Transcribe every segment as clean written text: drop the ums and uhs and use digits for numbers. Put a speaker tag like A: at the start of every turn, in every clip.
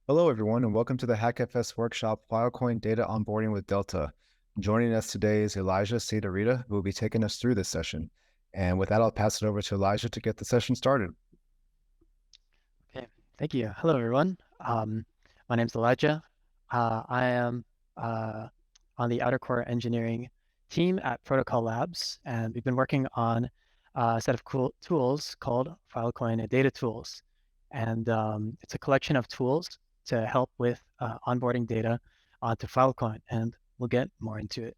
A: Hello, everyone, and welcome to the HackFS workshop, Filecoin Data Onboarding with Delta. Joining us today is Elijah Seed-Arita, who will be taking us through this session. And with that, I'll pass it over to Elijah to get the session started.
B: Okay, thank you. Hello, everyone. My name's Elijah. I am on the outer core engineering team at Protocol Labs, and we've been working on a set of cool tools called Filecoin Data Tools. And it's a collection of tools to help with onboarding data onto Filecoin, and we'll get more into it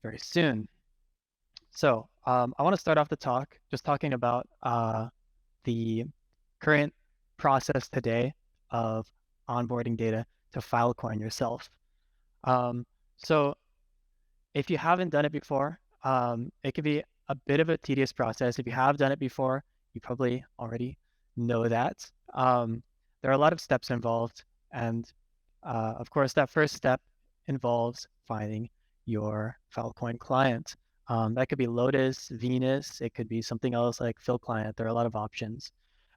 B: very soon. So I want to start off the talk just talking about the current process today of onboarding data to Filecoin yourself. So if you haven't done it before, it can be a bit of a tedious process. If you have done it before, you probably already know that. There are a lot of steps involved, and of course, that first step involves finding your Filecoin client. That could be Lotus, Venus, it could be something else like FilClient. There are a lot of options.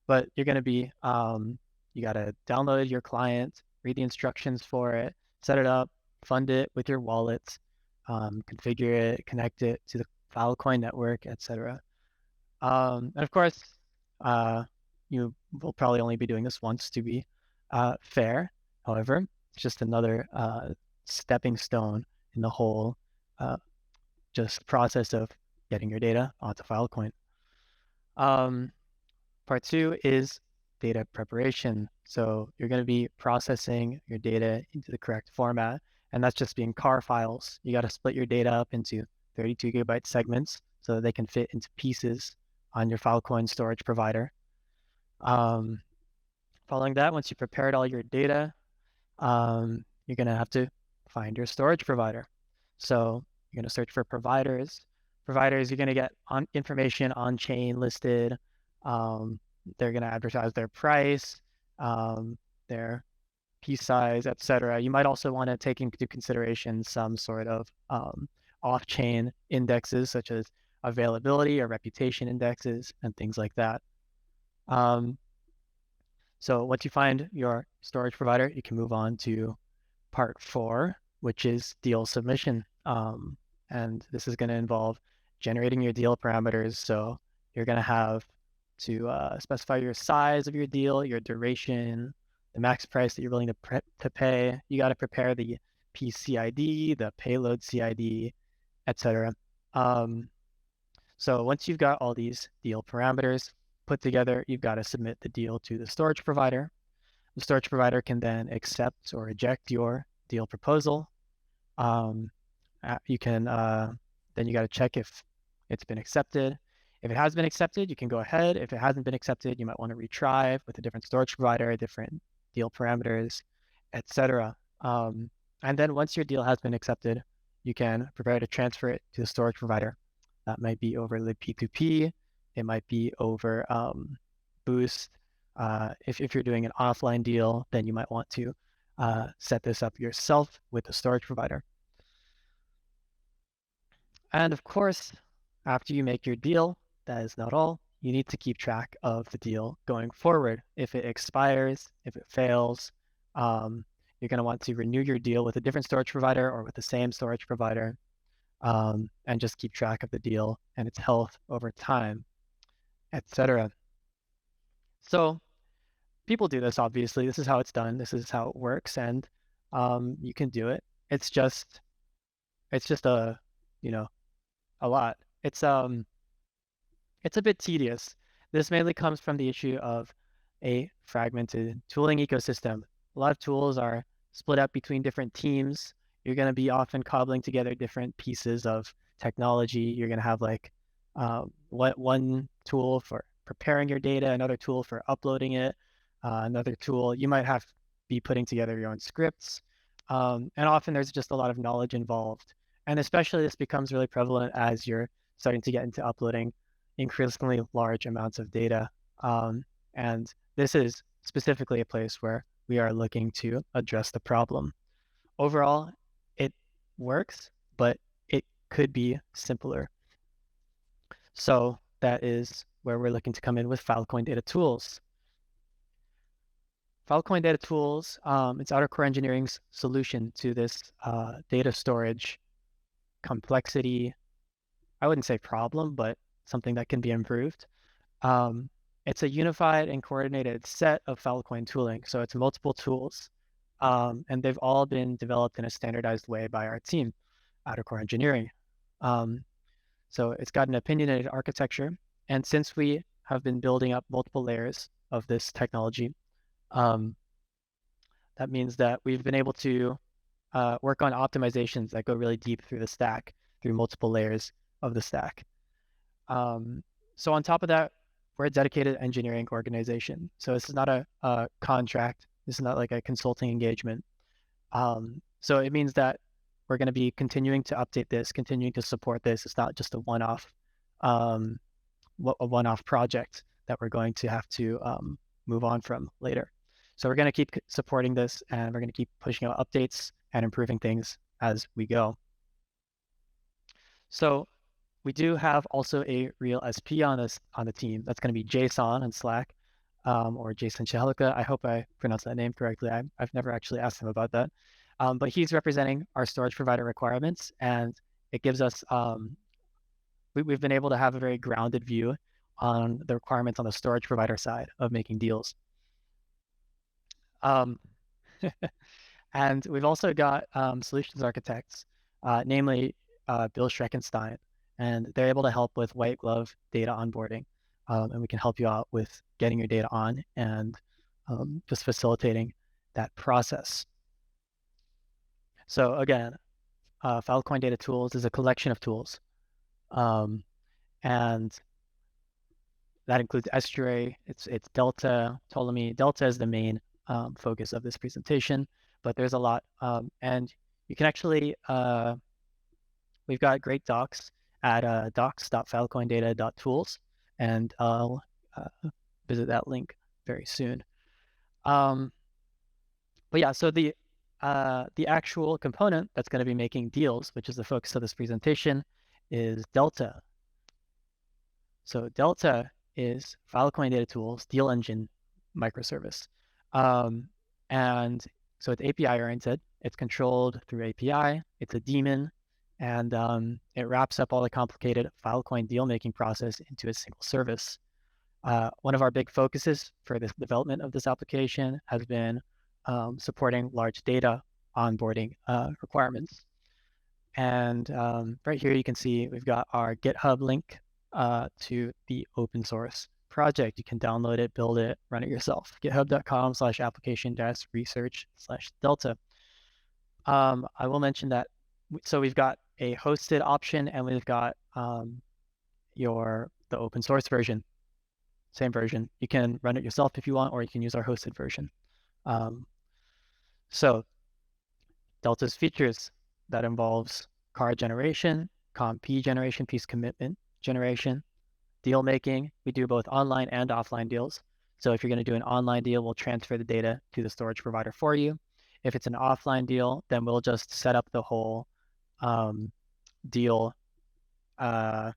B: But you're going to be, you got to download your client, read the instructions for it, set it up, fund it with your wallet, configure it, connect it to the Filecoin network, etc. And of course, you will probably only be doing this once to be fair. However, it's just another stepping stone in the whole just process of getting your data onto Filecoin. Part two is data preparation. So you're going to be processing your data into the correct format, and that's just being car files. You got to split your data up into 32 gigabyte segments so that they can fit into pieces on your Filecoin storage provider. Following that, once you prepared all your data, you're going to have to find your storage provider. So you're going to search for providers. You're going to get information on chain listed. They're going to advertise their price, their piece size, etc. You might also want to take into consideration some sort of off-chain indexes such as availability or reputation indexes and things like that. So once you find your storage provider, you can move on to part 4, which is deal submission. And this is going to involve generating your deal parameters. So you're going to have to specify your size of your deal, your duration, the max price that you're willing to pay. You got to prepare the PCID, the payload CID, etc. So once you've got all these deal parameters put together, you've got to submit the deal to the storage provider. The storage provider can then accept or reject your deal proposal. You can then you got to check if it's been accepted. If it has been accepted, you can go ahead. If it hasn't been accepted, you might want to retry with a different storage provider, different deal parameters, etc. And then once your deal has been accepted, you can prepare to transfer it to the storage provider. That might be over libp2p. It might be over Boost. If you're doing an offline deal, then you might want to set this up yourself with the storage provider. And of course, after you make your deal, that is not all. You need to keep track of the deal going forward. If it expires, if it fails, you're going to want to renew your deal with a different storage provider or with the same storage provider, and just keep track of the deal and its health over time, etc. So people do this, obviously. This is how it's done. This is how it works, and you can do it. It's just a lot. It's a bit tedious. This mainly comes from the issue of a fragmented tooling ecosystem. A lot of tools are split up between different teams. You're going to be often cobbling together different pieces of technology. You're going to have like one tool for preparing your data, another tool for uploading it, another tool. You might have to be putting together your own scripts. And often there's just a lot of knowledge involved. And especially this becomes really prevalent as you're starting to get into uploading increasingly large amounts of data. And this is specifically a place where we are looking to address the problem. Overall, it works, but it could be simpler. So that is where we're looking to come in with Filecoin data tools. Filecoin Data Tools, it's outer core engineering's solution to this data storage complexity. I wouldn't say problem, but something that can be improved. It's a unified and coordinated set of Filecoin tooling. So it's multiple tools, and they've all been developed in a standardized way by our team, outer core engineering. So it's got an opinionated architecture. And since we have been building up multiple layers of this technology, that means that we've been able to work on optimizations that go really deep through the stack, through multiple layers of the stack. So on top of that, we're a dedicated engineering organization. So this is not a contract. This is not like a consulting engagement. So it means that we're going to be continuing to update this, continuing to support this. It's not just a one-off project that we're going to have to move on from later. So we're going to keep supporting this, and we're going to keep pushing out updates and improving things as we go. So we do have also a real SP on the team. That's going to be Jason on Slack, or Jason Chehalika. I hope I pronounced that name correctly. I've never actually asked him about that. But he's representing our storage provider requirements, and it gives us, we've been able to have a very grounded view on the requirements on the storage provider side of making deals. And we've also got solutions architects, namely Bill Schreckenstein, and they're able to help with white glove data onboarding. And we can help you out with getting your data on and just facilitating that process. So again, Filecoin Data Tools is a collection of tools. And that includes Estuary, it's Delta, Ptolemy. Delta is the main focus of this presentation, but there's a lot. And you can actually, we've got great docs at docs.filecoindata.tools, and I'll visit that link very soon. But yeah, so the actual component that's going to be making deals, which is the focus of this presentation, is Delta. So Delta is Filecoin Data Tools Deal Engine microservice. And so it's API oriented. It's controlled through API. It's a daemon, and it wraps up all the complicated Filecoin deal making process into a single service. One of our big focuses for the development of this application has been supporting large data onboarding requirements. And right here you can see we've got our GitHub link to the open source project. You can download it, build it, run it yourself. github.com/application-research/delta. I will mention that, so we've got a hosted option, and we've got the open source version, same version. You can run it yourself if you want, or you can use our hosted version. So Delta's features, that involves card generation, CommP generation, piece commitment generation, deal making. We do both online and offline deals. So if you're going to do an online deal, we'll transfer the data to the storage provider for you. If it's an offline deal, then we'll just set up the whole deal. We'll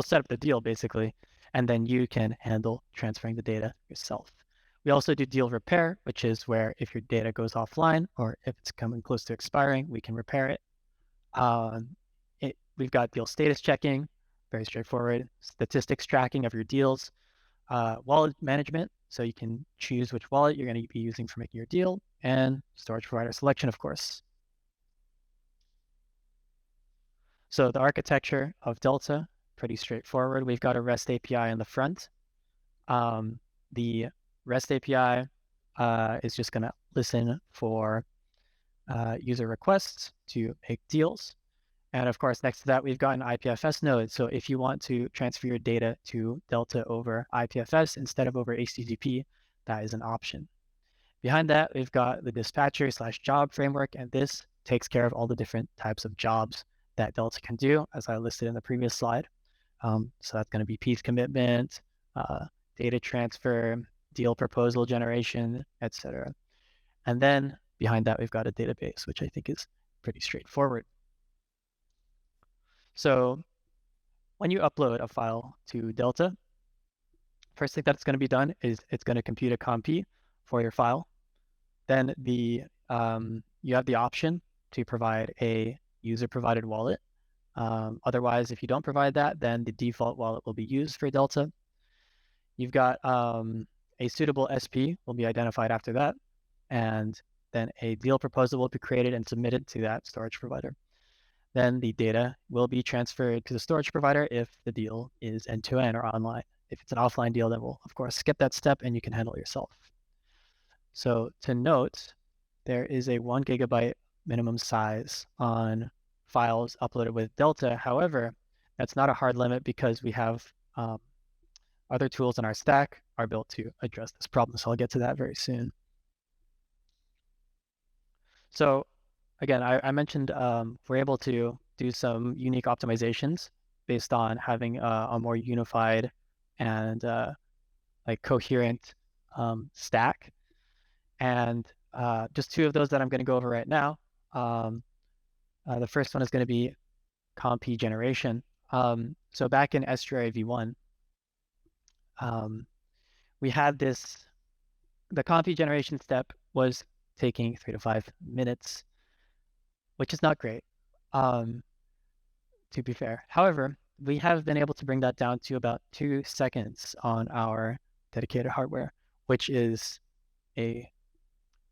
B: set up the deal basically, and then you can handle transferring the data yourself. We also do deal repair, which is where if your data goes offline or if it's coming close to expiring, we can repair it. We've got deal status checking, very straightforward, statistics tracking of your deals, wallet management, so you can choose which wallet you're going to be using for making your deal, and storage provider selection, of course. So the architecture of Delta, pretty straightforward. We've got a REST API in the front. The REST API is just going to listen for user requests to make deals. And of course, next to that, we've got an IPFS node. So if you want to transfer your data to Delta over IPFS instead of over HTTP, that is an option. Behind that, we've got the dispatcher/job framework, and this takes care of all the different types of jobs that Delta can do, as I listed in the previous slide. So that's going to be piece commitment, data transfer, deal proposal generation, etc. And then behind that, we've got a database, which I think is pretty straightforward. So when you upload a file to Delta, first thing that's going to be done is it's going to compute a CommP for your file. Then you have the option to provide a user-provided wallet. Otherwise, if you don't provide that, then the default wallet will be used for Delta. You've got a suitable SP will be identified after that, and then a deal proposal will be created and submitted to that storage provider. Then the data will be transferred to the storage provider if the deal is end-to-end or online. If it's an offline deal, then we'll, of course, skip that step and you can handle it yourself. So to note, there is a 1 GB minimum size on files uploaded with Delta. However, that's not a hard limit because we have other tools in our stack are built to address this problem. So I'll get to that very soon. So again, I mentioned we're able to do some unique optimizations based on having a more unified and like coherent stack. And just two of those that I'm going to go over right now. The first one is going to be CommP generation. So back in Estuary v1, we had the CommP generation step was taking 3 to 5 minutes, which is not great, to be fair. However, we have been able to bring that down to about 2 seconds on our dedicated hardware, which is a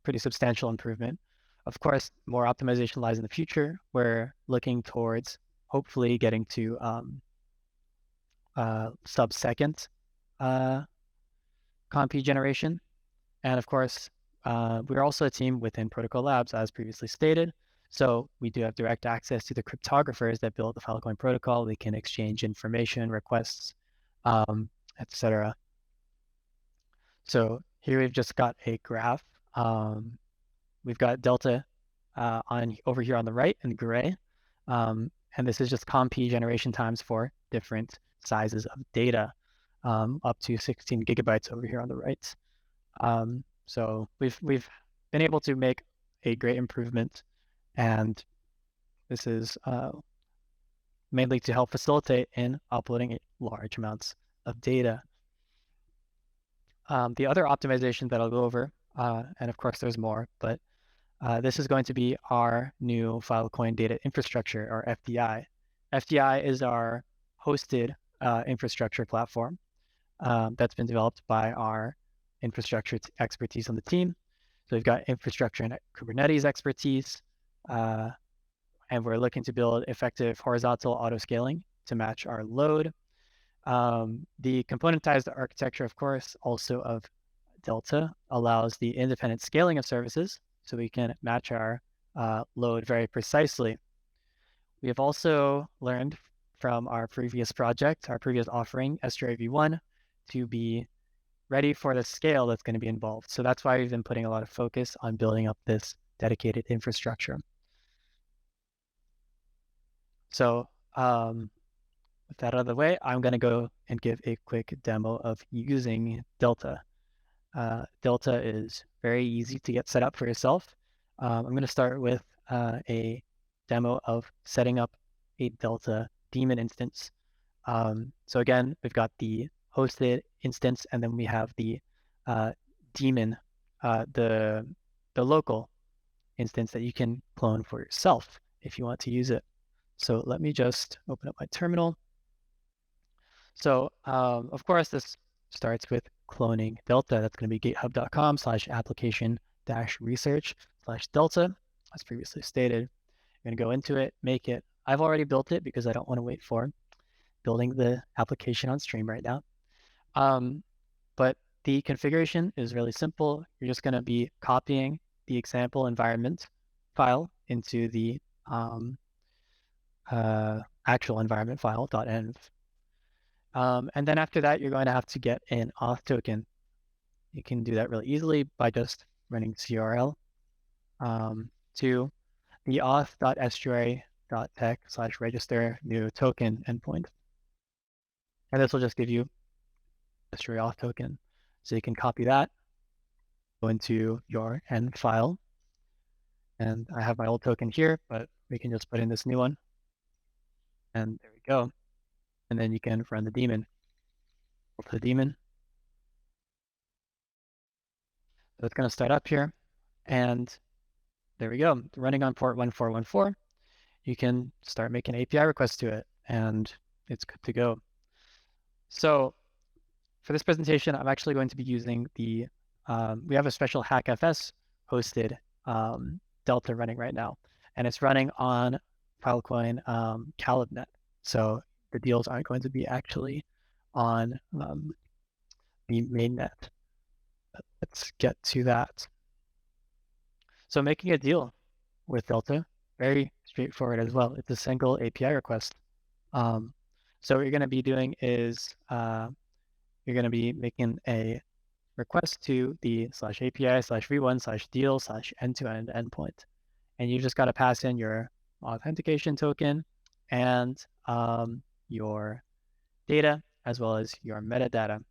B: pretty substantial improvement. Of course, more optimization lies in the future. We're looking towards hopefully getting to sub-second CommP generation. And of course, we're also a team within Protocol Labs, as previously stated. So we do have direct access to the cryptographers that build the Filecoin protocol. We can exchange information, requests, etc. So here we've just got a graph. We've got Delta over here on the right in gray. And this is just CommP generation times for different sizes of data, up to 16 GB over here on the right. So we've been able to make a great improvement, and this is mainly to help facilitate in uploading large amounts of data. The other optimization that I'll go over, and of course there's more, but this is going to be our new Filecoin data infrastructure, or FDI. FDI is our hosted infrastructure platform that's been developed by our infrastructure expertise on the team. So we've got infrastructure and Kubernetes expertise, and we're looking to build effective horizontal auto-scaling to match our load. The componentized architecture, of course, also of Delta, allows the independent scaling of services, so we can match our load very precisely. We have also learned from our previous project, our previous offering, Estuary v1, to be ready for the scale that's going to be involved. So that's why we've been putting a lot of focus on building up this dedicated infrastructure. So with that out of the way, I'm going to go and give a quick demo of using Delta. Delta is very easy to get set up for yourself. I'm going to start with a demo of setting up a Delta daemon instance. So again, we've got the hosted instance, and then we have the daemon, the local instance that you can clone for yourself if you want to use it. So let me just open up my terminal. So of course, this starts with cloning Delta. That's going to be github.com/application-research/Delta, as previously stated. I'm going to go into it, make it. I've already built it because I don't want to wait for building the application on stream right now. But the configuration is really simple. You're just going to be copying the example environment file into the actual environment file .env. And then after that, you're going to have to get an auth token. You can do that really easily by just running CRL to the auth.estuary.tech/register new token endpoint. And this will just give you Estuary auth token. So you can copy that, go into your end file. And I have my old token here, but we can just put in this new one. And there we go. And then you can run the daemon. Go to the daemon, So it's going to start up here, and there we go, running on port 1414. You can start making API requests to it, and it's good to go. So for this presentation, I'm actually going to be using the, we have a special HackFS hosted Delta running right now, and it's running on Filecoin CalibNet. So the deals aren't going to be actually on the mainnet. Let's get to that. So making a deal with Delta, very straightforward as well. It's a single API request. So what you're going to be doing is you're going to be making a request to the /API/v1/deal/end-to-end endpoint. And you just got to pass in your authentication token and your data as well as your metadata.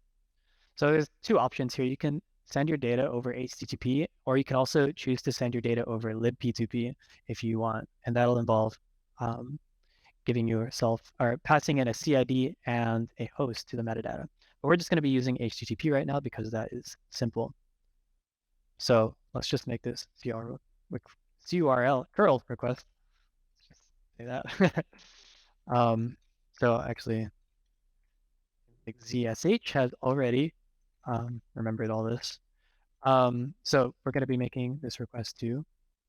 B: So there's two options here. You can send your data over HTTP, or you can also choose to send your data over libp2p if you want, and that'll involve giving yourself or passing in a CID and a host to the metadata. But we're just going to be using HTTP right now because that is simple. So let's just make this CURL curl request. Let's just say that. So actually, ZSH has already remembered all this. So we're going to be making this request to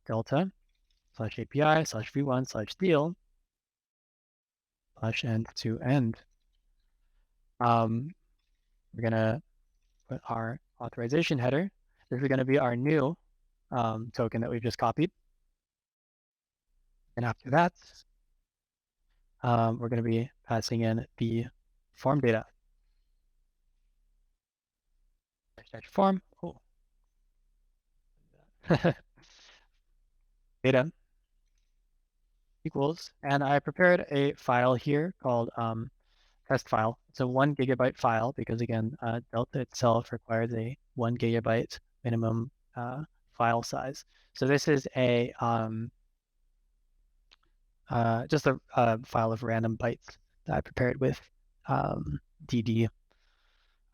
B: Delta /API/v1/deal/end-to-end. We're going to put our authorization header. This is going to be our new token that we've just copied. And after that, we're going to be passing in the form data. Form. Oh. Data equals, and I prepared a file here called test file. It's a 1 GB file because again, Delta itself requires a 1 GB minimum file size. So this is a just a file of random bytes that I prepared with DD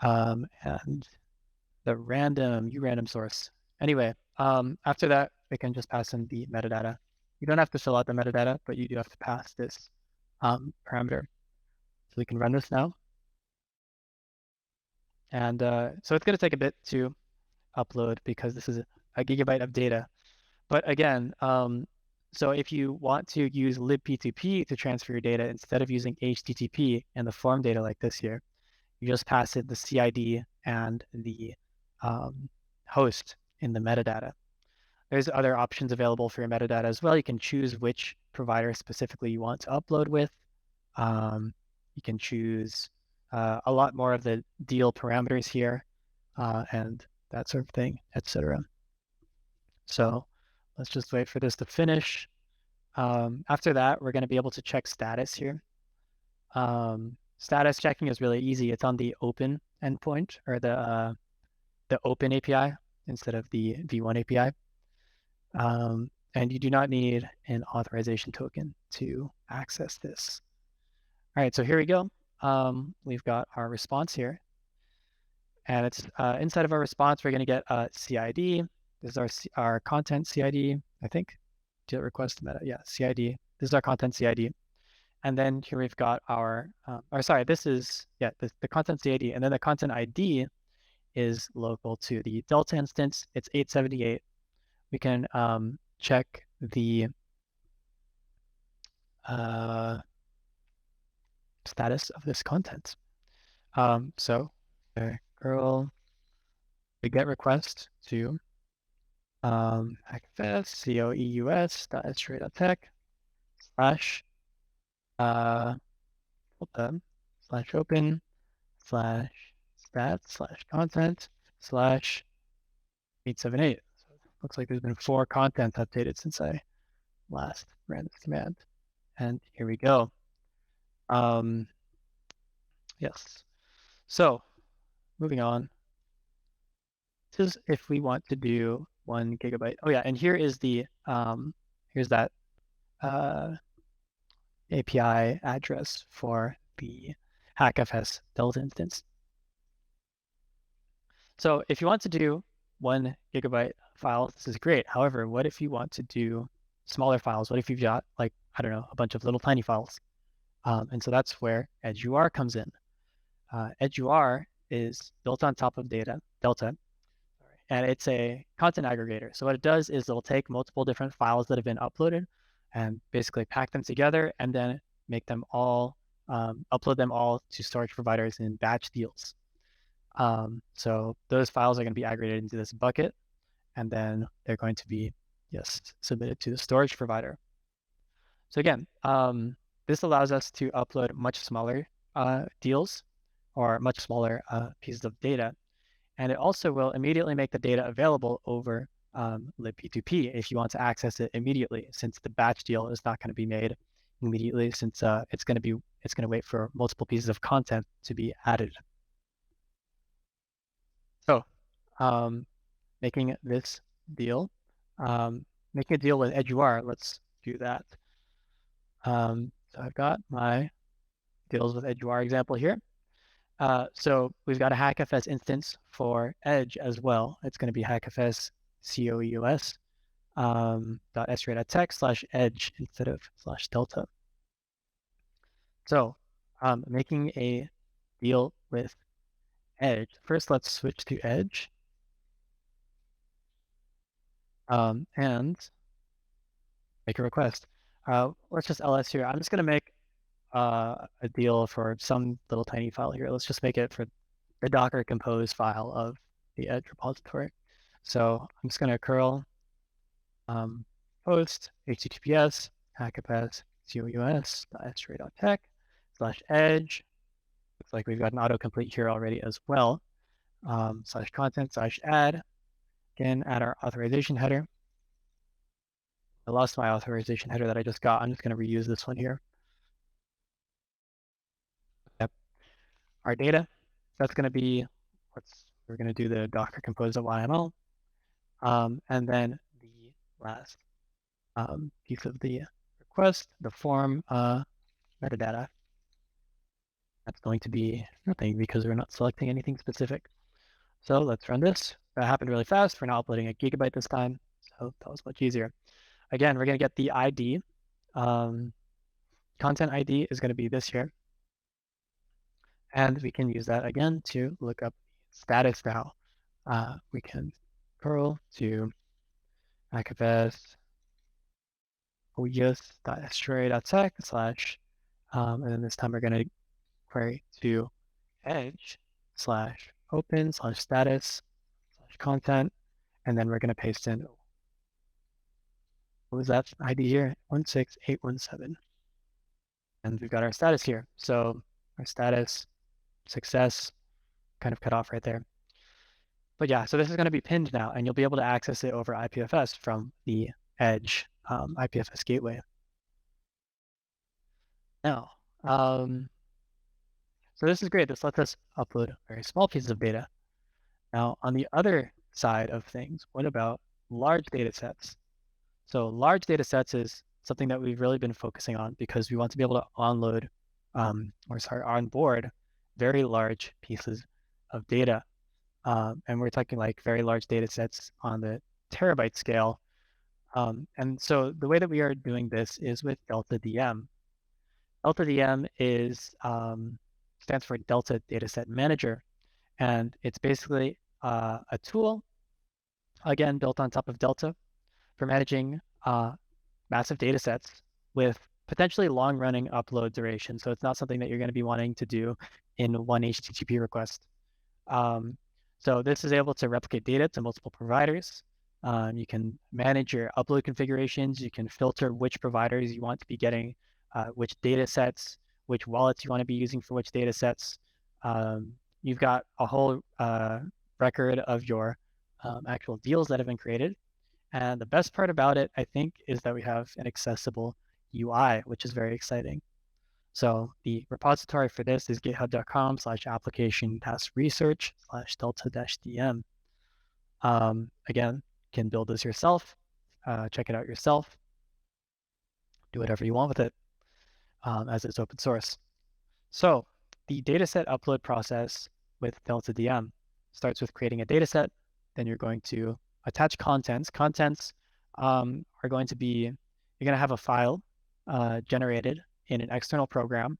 B: and the random source. Anyway, after that, we can just pass in the metadata. You don't have to fill out the metadata, but you do have to pass this parameter. So we can run this now. And so it's going to take a bit to upload because this is a gigabyte of data. But again, so if you want to use libp2p to transfer your data instead of using HTTP and the form data like this here, you just pass in the CID and the host in the metadata. There's other options available for your metadata as well. You can choose which provider specifically you want to upload with. You can choose a lot more of the deal parameters here and that sort of thing, etc. So let's just wait for this to finish. After that, we're going to be able to check status here. Status checking is really easy. It's on the open endpoint or the open API instead of the v1 API. And you do not need an authorization token to access this. All right, so here we go. We've got our response here. And it's inside of our response, we're going to get a CID. This is our content CID, I think. Deal request meta, yeah, CID. This is our content CID. And then here we've got our, this is, yeah, the content CID. And then the content ID is local to the Delta instance. It's 878. We can check the status of this content. So curl the get request to HackFS coeus.s3.tech /open /stats/content /878. So it looks like there's been 4 contents updated since I last ran this command. And here we go. Yes. So moving on. This is if we want to do 1 GB. Oh yeah, and here is the here's that API address for the HackFS Delta instance. So if you want to do 1 gigabyte files, this is great. However, what if you want to do smaller files? What if you've got, like, I don't know, a bunch of little tiny files? And so that's where EdgeUR comes in. EdgeUR is built on top of Delta, and it's a content aggregator. So what it does is it'll take multiple different files that have been uploaded and basically pack them together and then make them all, upload them all to storage providers in batch deals. So those files are going to be aggregated into this bucket, and then they're going to be submitted to the storage provider. So again, this allows us to upload much smaller deals or much smaller pieces of data. And it also will immediately make the data available over libp2p if you want to access it immediately, since the batch deal is not going to be made immediately, since it's going to wait for multiple pieces of content to be added. So making this deal, making a deal with EdgeUR, let's do that. So I've got my deals with EdgeUR example here. So we've got a HackFS instance for Edge as well. It's going to be HackFS COEOS .sra.tech/edge instead of /delta. So making a deal with Edge. First, let's switch to Edge. And make a request. Let's just ls here. I'm just going to make a deal for some little tiny file here. Let's just make it for the Docker compose file of the Edge repository. So I'm just going to curl post https hackfs coeos.sra.tech/edge. Looks like we've got an autocomplete here already as well. /content/add. Again, add our authorization header. I lost my authorization header that I just got. I'm just going to reuse this one here. Yep. Our data, that's going to be, we're going to do the Docker compose of YML. And then the last piece of the request, the form metadata. That's going to be nothing because we're not selecting anything specific. So let's run this. That happened really fast. We're now uploading a gigabyte this time. So that was much easier. Again, we're going to get the ID. Content ID is going to be this here. And we can use that again to look up status now. We can curl to HackFS coeos.sra.tech/ and then this time we're going to query to edge/open/status/content, and then we're going to paste in, what was that ID here? 16817. And we've got our status here. So our status, success, kind of cut off right there. But yeah, so this is going to be pinned now, and you'll be able to access it over IPFS from the Edge IPFS gateway. Now, so this is great. This lets us upload very small pieces of data. Now, on the other side of things, what about large data sets? So large data sets is something that we've really been focusing on because we want to be able to onboard very large pieces of data. And we're talking like very large data sets on the terabyte scale. And so the way that we are doing this is with DeltaDM. DeltaDM is stands for Delta Dataset Manager, and it's basically a tool, again, built on top of Delta for managing massive data sets with potentially long-running upload duration. So it's not something that you're going to be wanting to do in one HTTP request. So this is able to replicate data to multiple providers. You can manage your upload configurations. You can filter which providers you want to be getting, which data sets, which wallets you want to be using for which data sets. You've got a whole record of your actual deals that have been created. And the best part about it, I think, is that we have an accessible UI, which is very exciting. So the repository for this is github.com/application-research/delta-dm. Again, you can build this yourself, check it out yourself, do whatever you want with it, as it's open source. So the dataset upload process with DeltaDM starts with creating a dataset. then you're going to attach contents. Contents are going to be, you're going to have a file generated in an external program.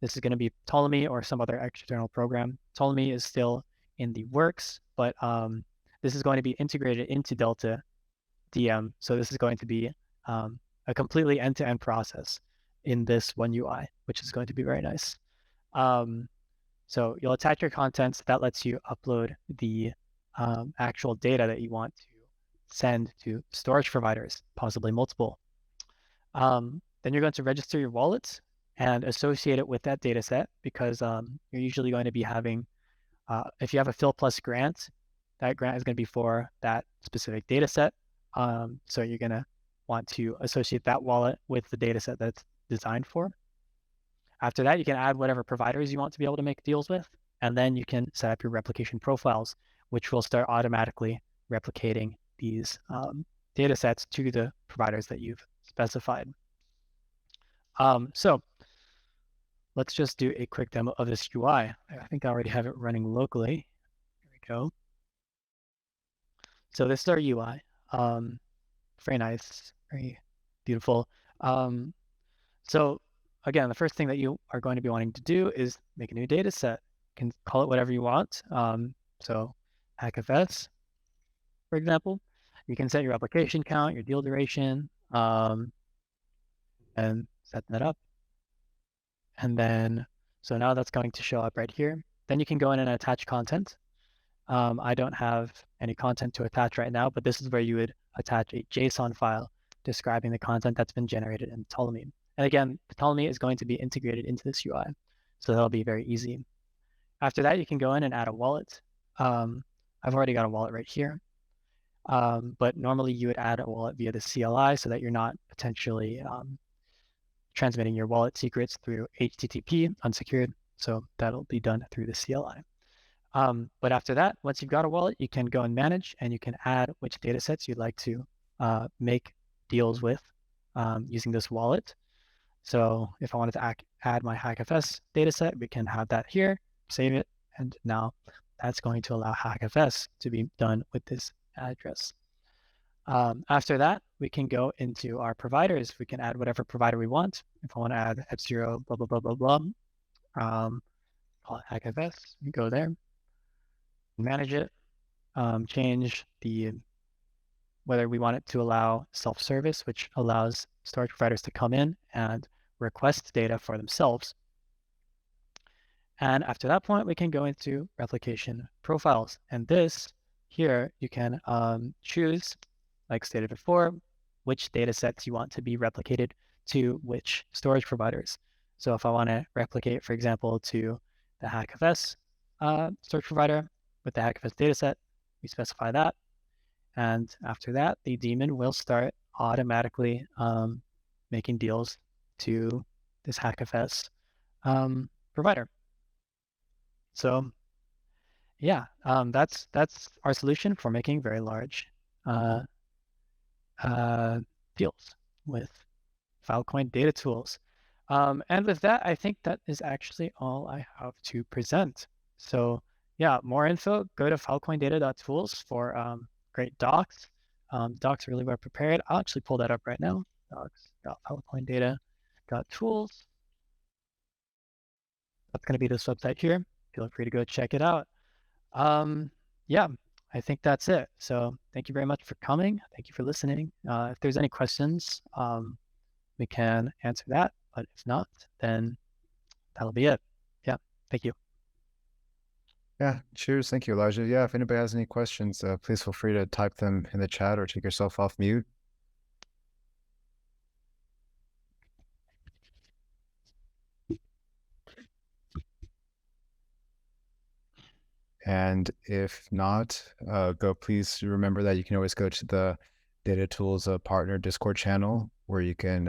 B: This is going to be Ptolemy or some other external program. Ptolemy is still in the works, but this is going to be integrated into Delta DM. So this is going to be a completely end-to-end process in this one UI, which is going to be very nice. So you'll attach your contents. That lets you upload the actual data that you want to send to storage providers, possibly multiple. Then you're going to register your wallet and associate it with that data set, because you're usually going to be having, if you have a Phil Plus grant, that grant is going to be for that specific data set. So you're going to want to associate that wallet with the data set that's designed for. After that, you can add whatever providers you want to be able to make deals with, and then you can set up your replication profiles, which will start automatically replicating these data sets to the providers that you've specified. So let's just do a quick demo of this UI. I think I already have it running locally. Here we go. So this is our UI. Very nice, very beautiful. So again, the first thing that you are going to be wanting to do is make a new data set. You can call it whatever you want. So HackFS, for example. You can set your application count, your deal duration, and set that up. And then, so now that's going to show up right here. Then you can go in and attach content. I don't have any content to attach right now, but this is where you would attach a JSON file describing the content that's been generated in Ptolemy. And again, Ptolemy is going to be integrated into this UI, so that'll be very easy. After that, you can go in and add a wallet. I've already got a wallet right here, but normally you would add a wallet via the CLI so that you're not potentially transmitting your wallet secrets through HTTP unsecured. So that'll be done through the CLI. But after that, once you've got a wallet, you can go and manage, and you can add which data sets you'd like to make deals with using this wallet. So if I wanted to add my HackFS data set, we can have that here, save it, and now that's going to allow HackFS to be done with this address. After that, we can go into our providers. We can add whatever provider we want. If I want to add F0, blah, blah, blah, blah, blah, call it HackFS, we go there, manage it, change the whether we want it to allow self-service, which allows storage providers to come in and request data for themselves. And after that point, we can go into replication profiles. And this here, you can choose, like stated before, which data sets you want to be replicated to which storage providers. So if I want to replicate, for example, to the HackFS storage provider with the HackFS dataset, we specify that. And after that, the daemon will start automatically making deals to this HackFS provider. So yeah, that's our solution for making very large deals with Filecoin data tools. And with that, I think that is actually all I have to present. So yeah, more info, go to filecoindata.tools for great docs. Docs are really well prepared. I'll actually pull that up right now. Docs.filecoindata.tools. That's going to be this website here. Feel free to go check it out. Yeah, I think that's it. So thank you very much for coming. Thank you for listening. If there's any questions, we can answer that. But if not, then that'll be it. Yeah, thank you.
A: Yeah, cheers. Thank you, Elijah. Yeah, if anybody has any questions, please feel free to type them in the chat or take yourself off mute. And if not, please remember that you can always go to the Data Tools partner Discord channel, where you can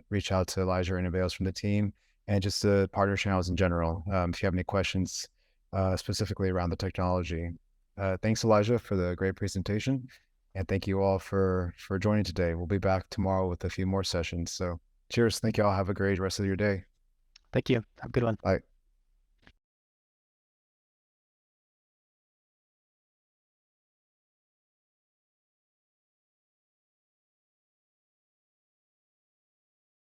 A: reach out to Elijah or anybody else from the team, and just the partner channels in general, if you have any questions specifically around the technology. Thanks, Elijah, for the great presentation. And thank you all for joining today. We'll be back tomorrow with a few more sessions. So cheers. Thank you all. Have a great rest of your day.
B: Thank you. Have a good one.
A: Bye.